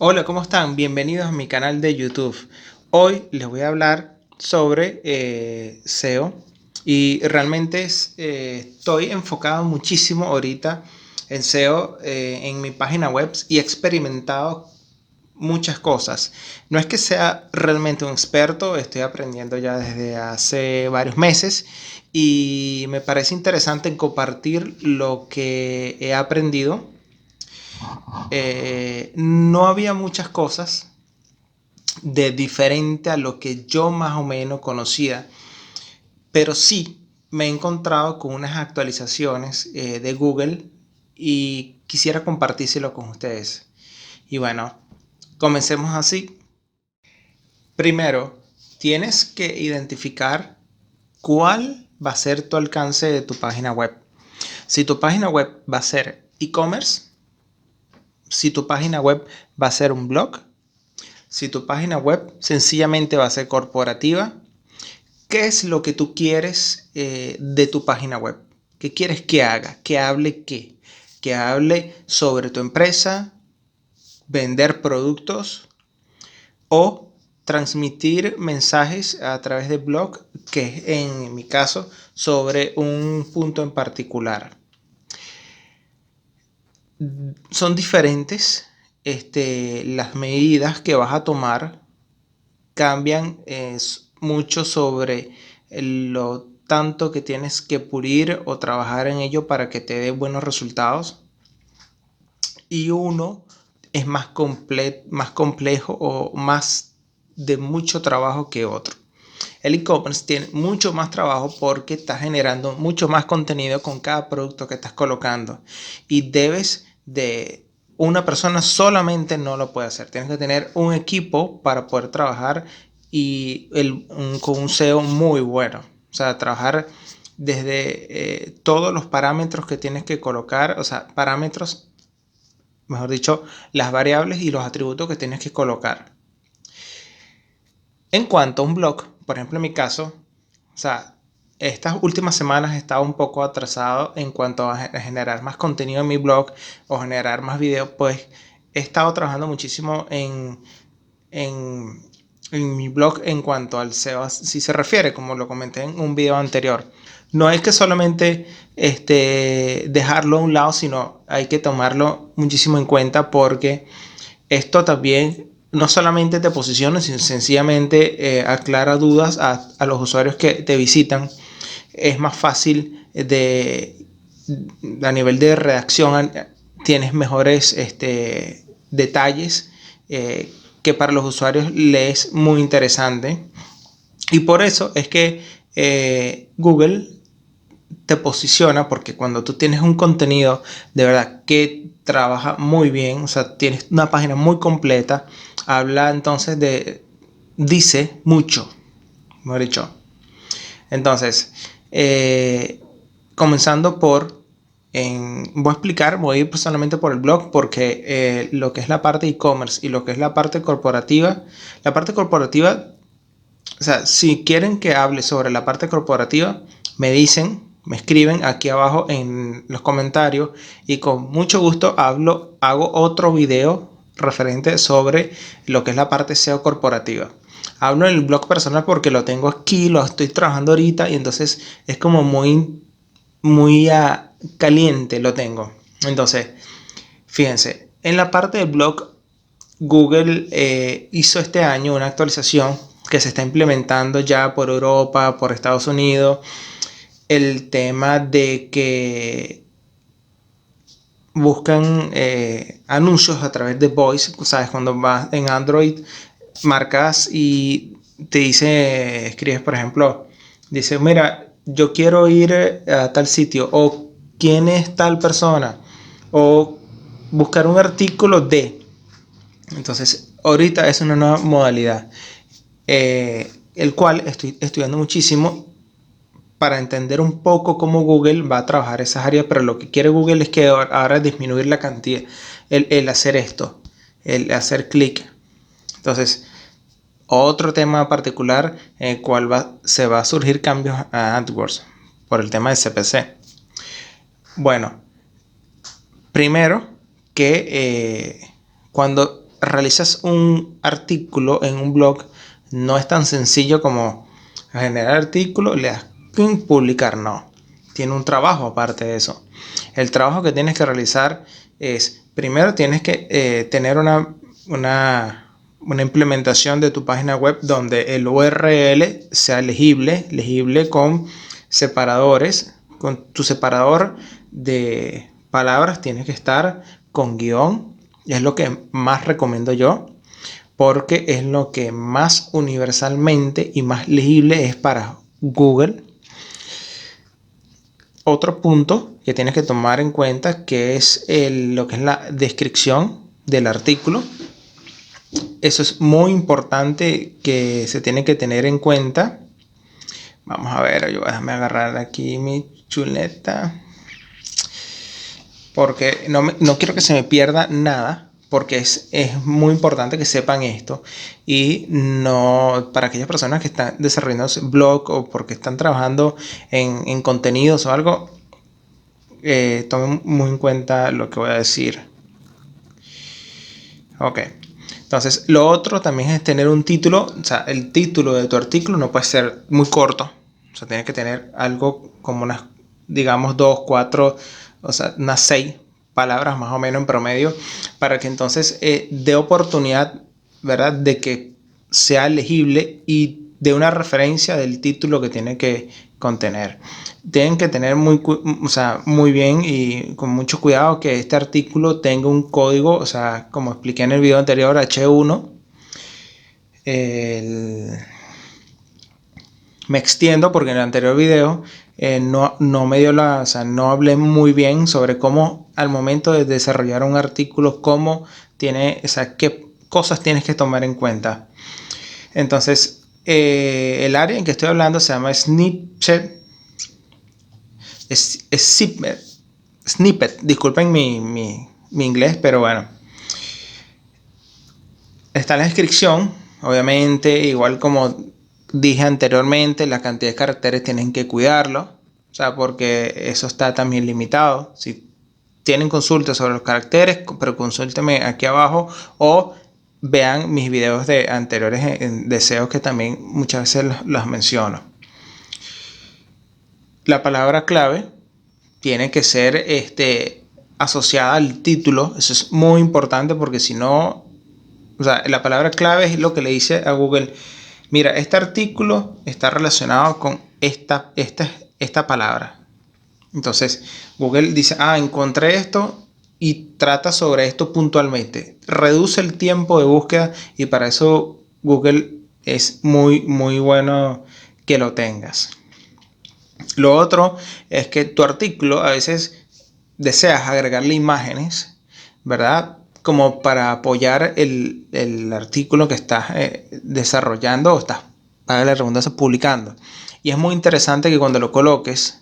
Hola, ¿cómo están? Bienvenidos a mi canal de YouTube. Hoy les voy a hablar sobre SEO y realmente estoy enfocado muchísimo ahorita en SEO en mi página web y he experimentado muchas cosas. No es que sea realmente un experto, estoy aprendiendo ya desde hace varios meses y me parece interesante compartir lo que he aprendido. No había muchas cosas de diferente a lo que yo más o menos conocía, pero sí me he encontrado con unas actualizaciones de Google y quisiera compartírselo con ustedes. Y bueno, comencemos así. Primero, tienes que identificar cuál va a ser tu alcance de tu página web. Si tu página web va a ser e-commerce, si tu página web va a ser un blog, si tu página web sencillamente va a ser corporativa. ¿Qué es lo que tú quieres de tu página web? ¿Qué quieres que haga? ¿Que hable qué? Que hable sobre tu empresa, vender productos o transmitir mensajes a través de blog, que es en mi caso sobre un punto en particular. Son diferentes las medidas que vas a tomar, cambian mucho sobre lo tanto que tienes que pulir o trabajar en ello para que te dé buenos resultados. Y uno es más complejo o más de mucho trabajo que otro. El e-commerce tiene mucho más trabajo porque estás generando mucho más contenido con cada producto que estás colocando y debes de una persona solamente no lo puede hacer. Tienes que tener un equipo para poder trabajar y con un SEO muy bueno. O sea, trabajar desde todos los parámetros que tienes que colocar, o sea, parámetros, mejor dicho, las variables y los atributos que tienes que colocar. En cuanto a un blog, por ejemplo en mi caso, o sea, estas últimas semanas he estado un poco atrasado en cuanto a generar más contenido en mi blog o generar más videos, pues he estado trabajando muchísimo en, en mi blog en cuanto al SEO, si se refiere, como lo comenté en un video anterior. No hay que solamente dejarlo a un lado, sino hay que tomarlo muchísimo en cuenta porque esto también no solamente te posiciona, sino sencillamente aclara dudas a los usuarios que te visitan. Es más fácil a nivel de redacción, tienes mejores detalles que para los usuarios les es muy interesante. Y por eso es que Google te posiciona, porque cuando tú tienes un contenido de verdad que trabaja muy bien, o sea, tienes una página muy completa, habla entonces dice mucho, mejor dicho. Entonces, comenzando voy a explicar, voy a ir personalmente por el blog porque lo que es la parte e-commerce y lo que es la parte corporativa, o sea, si quieren que hable sobre la parte corporativa, me escriben aquí abajo en los comentarios y con mucho gusto hago otro video referente sobre lo que es la parte SEO corporativa. Hablo en el blog personal porque lo tengo aquí, lo estoy trabajando ahorita y entonces es como muy caliente lo tengo. Entonces, fíjense, en la parte del blog Google hizo este año una actualización que se está implementando ya por Europa, por Estados Unidos, el tema de que buscan anuncios a través de Voice, ¿sabes? Cuando vas en Android, marcas y te dice, escribes por ejemplo, dice, mira, yo quiero ir a tal sitio, o quién es tal persona, o buscar un artículo de. Entonces, ahorita es una nueva modalidad, el cual estoy estudiando muchísimo para entender un poco cómo Google va a trabajar esas áreas, pero lo que quiere Google es que ahora disminuir la cantidad, el hacer esto, el hacer clic. Entonces, otro tema particular en el cual se va a surgir cambios a AdWords por el tema de CPC. Bueno, primero que cuando realizas un artículo en un blog, no es tan sencillo como generar artículo, le das publicar, no. Tiene un trabajo aparte de eso. El trabajo que tienes que realizar es, primero tienes que tener una implementación de tu página web donde el URL sea legible con separadores. Con tu separador de palabras tienes que estar con guión. Es lo que más recomiendo yo, porque es lo que más universalmente y más legible es para Google. Otro punto que tienes que tomar en cuenta, que es lo que es la descripción del artículo. Eso es muy importante, que se tiene que tener en cuenta. Vamos a ver, déjame agarrar aquí mi chuleta, porque no quiero que se me pierda nada, porque es muy importante que sepan esto. Y no, para aquellas personas que están desarrollando blog o porque están trabajando en contenidos o algo, tomen muy en cuenta lo que voy a decir. Ok, entonces lo otro también es tener un título. O sea, el título de tu artículo no puede ser muy corto. O sea, tiene que tener algo como unas, digamos, 2, 4, o sea, unas 6 palabras más o menos en promedio, para que entonces dé oportunidad, ¿verdad?, de que sea legible y de una referencia del título que tiene que contener. Tienen que tener muy bien y con mucho cuidado que este artículo tenga un código, o sea, como expliqué en el video anterior, H1. Me extiendo porque en el anterior video no me dio o sea, no hablé muy bien sobre cómo al momento de desarrollar un artículo, cómo tiene, o sea, qué cosas tienes que tomar en cuenta. Entonces, el área en que estoy hablando se llama Snippet. Disculpen mi inglés, pero bueno. Está en la descripción, obviamente, igual como dije anteriormente, la cantidad de caracteres tienen que cuidarlo, o sea, porque eso está también limitado. Si tienen consultas sobre los caracteres, pero consúltenme aquí abajo o vean mis videos de anteriores de SEO, que también muchas veces los menciono. La palabra clave tiene que ser asociada al título. Eso es muy importante, porque si no, o sea, la palabra clave es lo que le dice a Google: mira, este artículo está relacionado con esta palabra. Entonces Google dice: encontré esto y trata sobre esto puntualmente. Reduce el tiempo de búsqueda, y para eso Google es muy bueno que lo tengas. Lo otro es que tu artículo, a veces deseas agregarle imágenes, ¿verdad?, como para apoyar el artículo que estás desarrollando o estás, para la redundancia, publicando. Y es muy interesante que cuando lo coloques,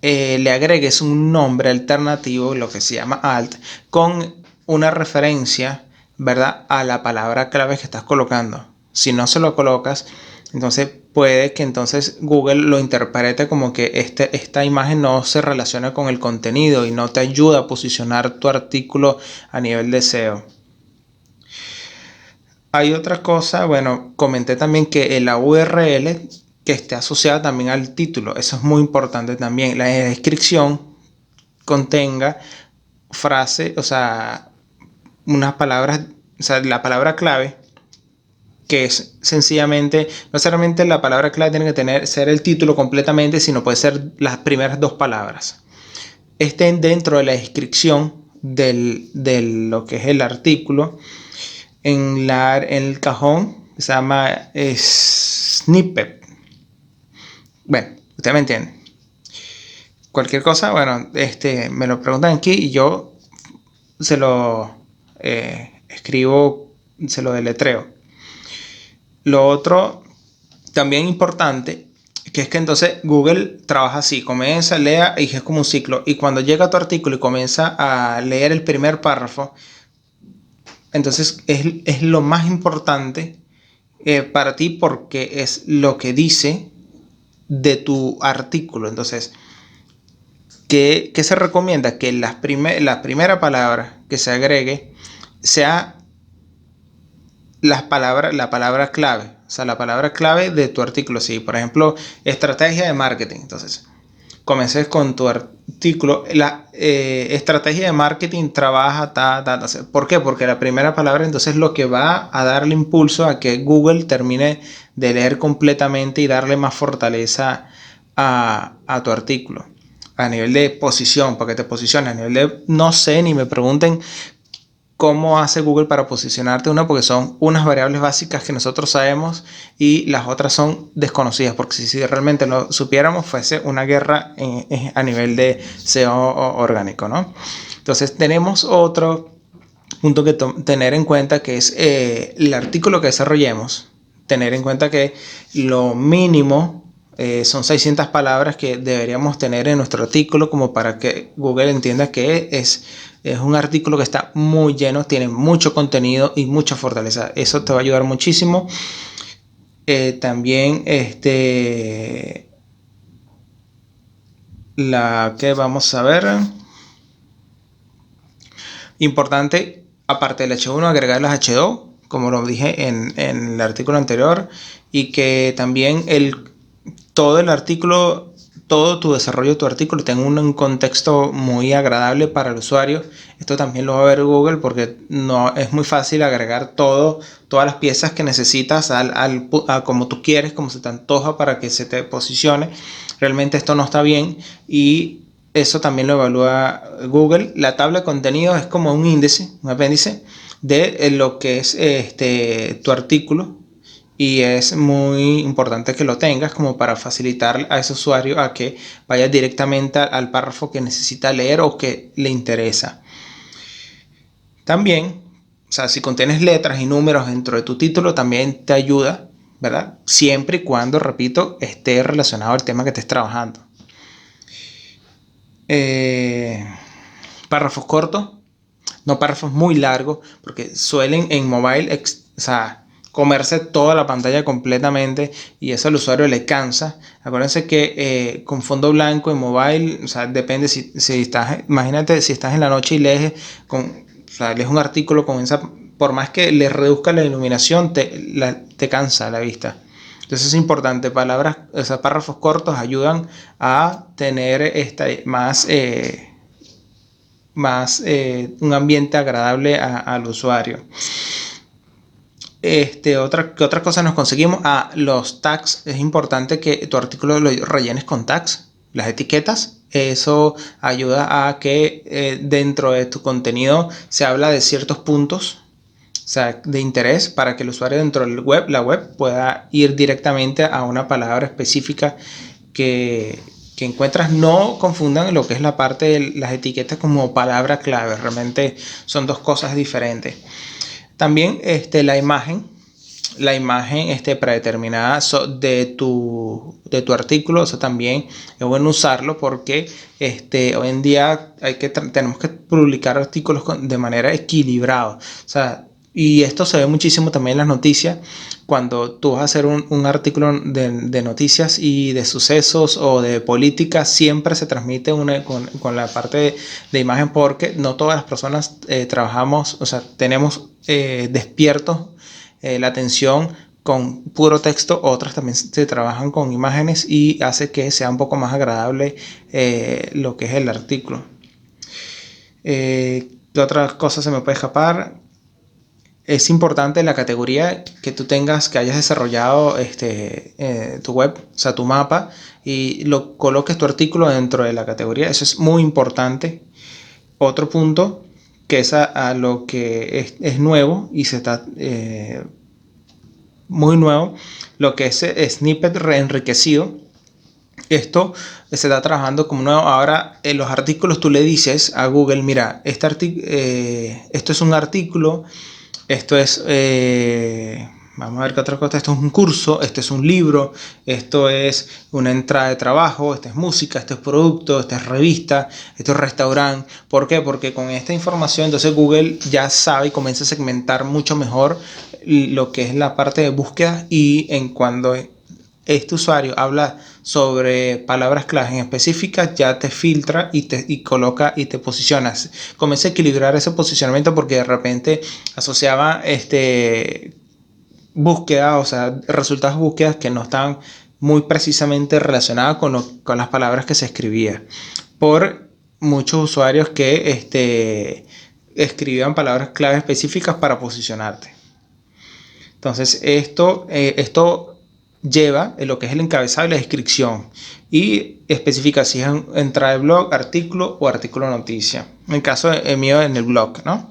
le agregues un nombre alternativo, lo que se llama alt, con una referencia, ¿verdad?, a la palabra clave que estás colocando. Si no se lo colocas, entonces puede que entonces Google lo interprete como que esta imagen no se relaciona con el contenido y no te ayuda a posicionar tu artículo a nivel de SEO. Hay otra cosa, bueno, comenté también que la URL que esté asociada también al título. Eso es muy importante también. La descripción contenga frase, o sea, unas palabras, o sea, la palabra clave, que es sencillamente, no necesariamente la palabra clave tiene que ser el título completamente, sino puede ser las primeras 2 palabras. Estén dentro de la descripción de lo que es el artículo, en el cajón, se llama snippet. Bueno, usted me entiende. Cualquier cosa, bueno, me lo preguntan aquí y yo se lo escribo, se lo deletreo. Lo otro también importante, que es que entonces Google trabaja así: comienza, lea, y es como un ciclo. Y cuando llega a tu artículo y comienza a leer el primer párrafo, entonces es lo más importante para ti, porque es lo que dice de tu artículo. Entonces, ¿qué se recomienda? Que la primera palabra que se agregue sea la palabra clave, o sea, la palabra clave de tu artículo. Sí, por ejemplo, estrategia de marketing. Entonces, comences con tu artículo. La estrategia de marketing trabaja, ¿por qué? Porque la primera palabra entonces es lo que va a darle impulso a que Google termine de leer completamente y darle más fortaleza a tu artículo. A nivel de posición, para que te posicione. A nivel de, no sé, ni me pregunten cómo hace Google para posicionarte uno, porque son unas variables básicas que nosotros sabemos y las otras son desconocidas, porque si realmente lo supiéramos fuese una guerra a nivel de SEO orgánico, ¿no? Entonces tenemos otro punto que tener en cuenta, que es el artículo que desarrollemos. Tener en cuenta que lo mínimo son 600 palabras que deberíamos tener en nuestro artículo, como para que Google entienda que es un artículo que está muy lleno, tiene mucho contenido y mucha fortaleza. Eso te va a ayudar muchísimo. También la que vamos a ver, importante, aparte del H1, agregar las H2, como lo dije en el artículo anterior, y que también todo el artículo, todo tu desarrollo de tu artículo tenga un contexto muy agradable para el usuario. Esto también lo va a ver Google, porque no es muy fácil agregar todas las piezas que necesitas a como tú quieres, como se te antoja para que se te posicione. Realmente esto no está bien y eso también lo evalúa Google. La tabla de contenido es como un índice, un apéndice de lo que es tu artículo, y es muy importante que lo tengas como para facilitar a ese usuario a que vaya directamente al párrafo que necesita leer o que le interesa. También, o sea, si contienes letras y números dentro de tu título, también te ayuda, ¿verdad? Siempre y cuando, repito, esté relacionado al tema que estés trabajando. Párrafos cortos, no párrafos muy largos, porque suelen en mobile, o sea, comerse toda la pantalla completamente y eso al usuario le cansa. Acuérdense que con fondo blanco en mobile, o sea, depende si estás, imagínate si estás en la noche y lees lees un artículo con esa, por más que le reduzca la iluminación, te cansa la vista. Entonces es importante, párrafos cortos ayudan a tener un ambiente agradable al usuario. ¿Qué otra cosa nos conseguimos? Los tags. Es importante que tu artículo lo rellenes con tags, las etiquetas. Eso ayuda a que dentro de tu contenido se habla de ciertos puntos, o sea, de interés, para que el usuario dentro de la web pueda ir directamente a una palabra específica que encuentras. No confundan lo que es la parte de las etiquetas como palabra clave. Realmente son dos cosas diferentes. También la imagen predeterminada de tu artículo. Eso también es bueno usarlo, porque hoy en día tenemos que publicar artículos de manera equilibrada. O sea, y esto se ve muchísimo también en las noticias. Cuando tú vas a hacer un artículo de noticias y de sucesos o de política, siempre se transmite con la parte de imagen, porque no todas las personas trabajamos, o sea, tenemos despiertos la atención con puro texto. Otras también se trabajan con imágenes y hace que sea un poco más agradable lo que es el artículo. ¿Qué otras cosas se me puede escapar? Es importante la categoría que tú tengas, que hayas desarrollado tu web, o sea, tu mapa, y lo coloques tu artículo dentro de la categoría. Eso es muy importante. Otro punto que es a lo que es nuevo y se está muy nuevo, lo que es snippet reenriquecido. Esto se está trabajando como nuevo. Ahora en los artículos tú le dices a Google: mira, esto es un artículo, esto es, vamos a ver qué otra cosa, esto es un curso, esto es un libro, esto es una entrada de trabajo, esto es música, esto es producto, esto es revista, esto es restaurante. ¿Por qué? Porque con esta información entonces Google ya sabe y comienza a segmentar mucho mejor lo que es la parte de búsqueda, y cuando este usuario habla sobre palabras claves en específicas, ya te filtra y coloca y te posicionas. Comienza a equilibrar ese posicionamiento, porque de repente asociaba búsquedas, o sea, resultados de búsquedas que no estaban muy precisamente relacionados con las palabras que se escribía. Por muchos usuarios que escribían palabras clave específicas para posicionarte. Entonces, esto lleva en lo que es el encabezado y la descripción y especifica si es entrada de blog, artículo o artículo noticia. En el caso mío, en el blog, ¿no?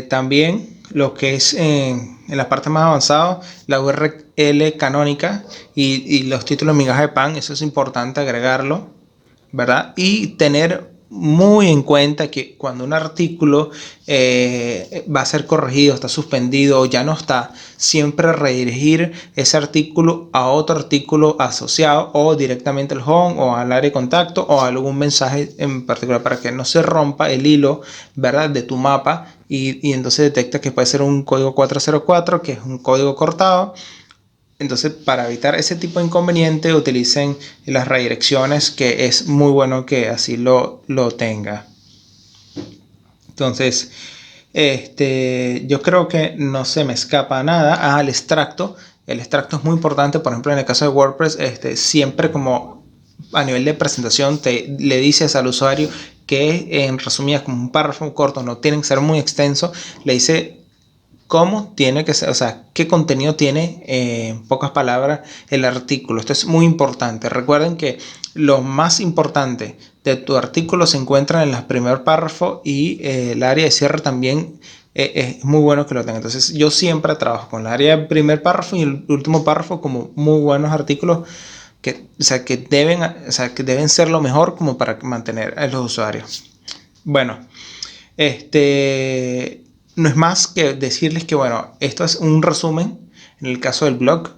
También lo que es en la parte más avanzada, la URL canónica y los títulos migajas de pan, eso es importante agregarlo, ¿verdad? Y tener muy en cuenta que cuando un artículo va a ser corregido, está suspendido o ya no está, siempre redirigir ese artículo a otro artículo asociado o directamente al home o al área de contacto o a algún mensaje en particular para que no se rompa el hilo, ¿verdad?, de tu mapa y entonces detecta que puede ser un código 404, que es un código cortado. Entonces, para evitar ese tipo de inconveniente, utilicen las redirecciones, que es muy bueno que así lo tenga. Entonces, yo creo que no se me escapa nada. El extracto. El extracto es muy importante. Por ejemplo, en el caso de WordPress, siempre como a nivel de presentación le dices al usuario que en resumidas, como un párrafo corto, no tienen que ser muy extenso, le dice cómo tiene que ser, o sea, qué contenido tiene, en pocas palabras, el artículo. Esto es muy importante. Recuerden que lo más importante de tu artículo se encuentra en el primer párrafo y el área de cierre también es muy bueno que lo tenga. Entonces, yo siempre trabajo con el área del primer párrafo y el último párrafo como muy buenos artículos que deben ser lo mejor como para mantener a los usuarios. Bueno, no es más que decirles que, bueno, esto es un resumen en el caso del blog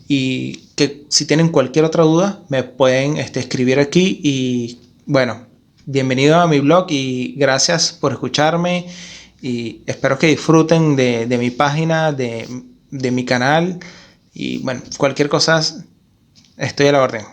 y que si tienen cualquier otra duda me pueden escribir aquí y, bueno, bienvenido a mi blog y gracias por escucharme y espero que disfruten de mi página, de mi canal y, bueno, cualquier cosa estoy a la orden.